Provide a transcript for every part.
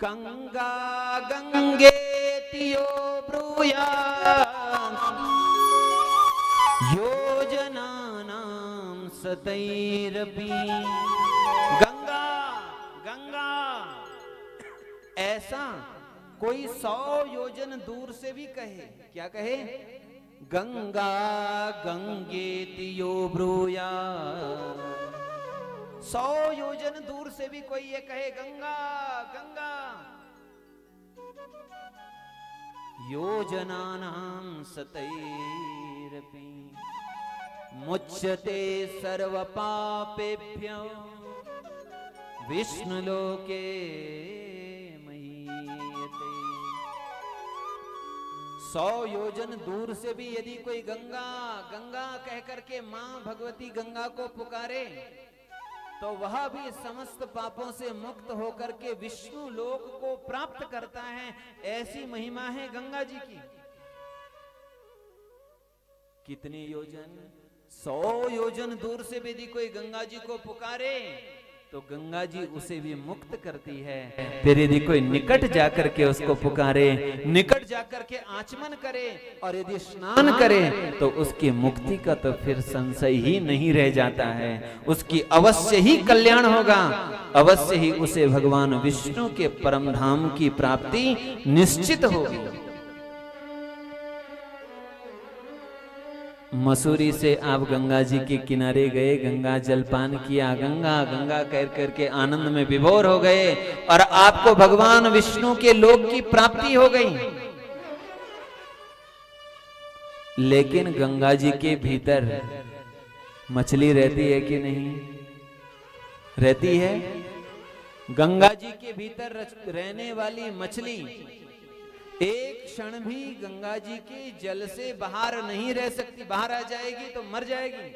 गंगा गंगेति यो ब्रूयात् योजनानां सतैरपि। गंगा गंगा ऐसा कोई 100 योजन दूर से भी कहे, क्या कहे? गंगा गंगेति यो ब्रूयात्। 100 योजन दूर से भी कोई ये कहे गंगा गंगा। योजनानां सतैरपि मुच्यते सर्व पापेभ्यो विष्णुलोके महीयते। 100 योजन दूर से भी यदि कोई गंगा गंगा कह करके मां भगवती गंगा को पुकारे तो वह भी समस्त पापों से मुक्त होकर के विष्णु लोक को प्राप्त करता है। ऐसी महिमा है गंगा जी की। कितने योजन? 100 योजन दूर से भी यदि कोई गंगा जी को पुकारे तो गंगा जी उसे भी मुक्त करती है। फिर यदि कोई निकट जाकर के उसको पुकारे, निकट जाकर के आचमन करे और यदि स्नान करे तो उसकी मुक्ति का तो फिर संशय ही नहीं रह जाता है। उसकी अवश्य ही कल्याण होगा, अवश्य ही उसे भगवान विष्णु के परम धाम की प्राप्ति निश्चित होगी। मसूरी से आप गंगा जी के किनारे गए, गंगा जलपान किया, गंगा गंगा कह करके आनंद में विभोर हो गए और आपको भगवान विष्णु के लोक की प्राप्ति हो गई। लेकिन गंगा जी के भीतर मछली रहती है कि नहीं रहती है? गंगा जी के भीतर रहने वाली मछली एक क्षण भी गंगा जी के जल से बाहर नहीं रह सकती। बाहर आ जाएगी तो मर जाएगी।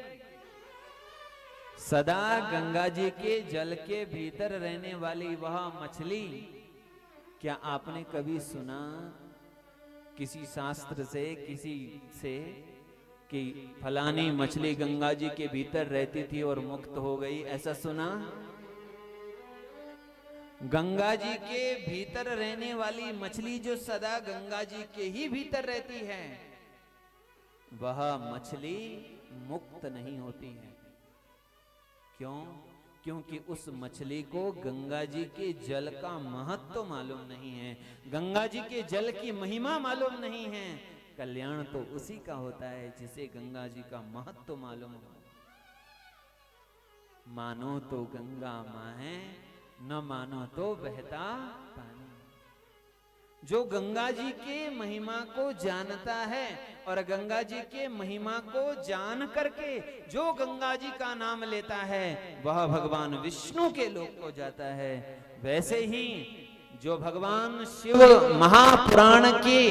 सदा गंगा जी के जल के भीतर रहने वाली वह मछली, क्या आपने कभी सुना किसी शास्त्र से, किसी से कि फलानी मछली गंगा जी के भीतर रहती थी और मुक्त हो गई? ऐसा सुना? गंगा जी के भीतर रहने वाली मछली जो सदा गंगा जी के ही भीतर रहती है, वह मछली मुक्त नहीं होती है। क्यों? क्योंकि उस मछली को गंगा जी के जल का महत्व मालूम नहीं है, गंगा जी के जल की महिमा मालूम नहीं है। कल्याण तो उसी का होता है जिसे गंगा जी का महत्व मालूम हो। मानो तो गंगा मां है, न मानो तो बहता पानी। जो गंगा जी के महिमा को जानता है और गंगा जी के महिमा को जान करके जो गंगा जी का नाम लेता है वह भगवान विष्णु के लोक को जाता है। वैसे ही जो भगवान शिव महापुराण की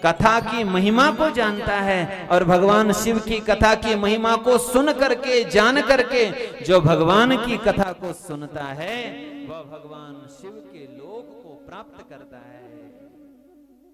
कथा की महिमा को जानता है और भगवान शिव की कथा की महिमा को सुन करके, जान करके जो भगवान की कथा को सुनता है वह भगवान शिव के लोक को प्राप्त करता है।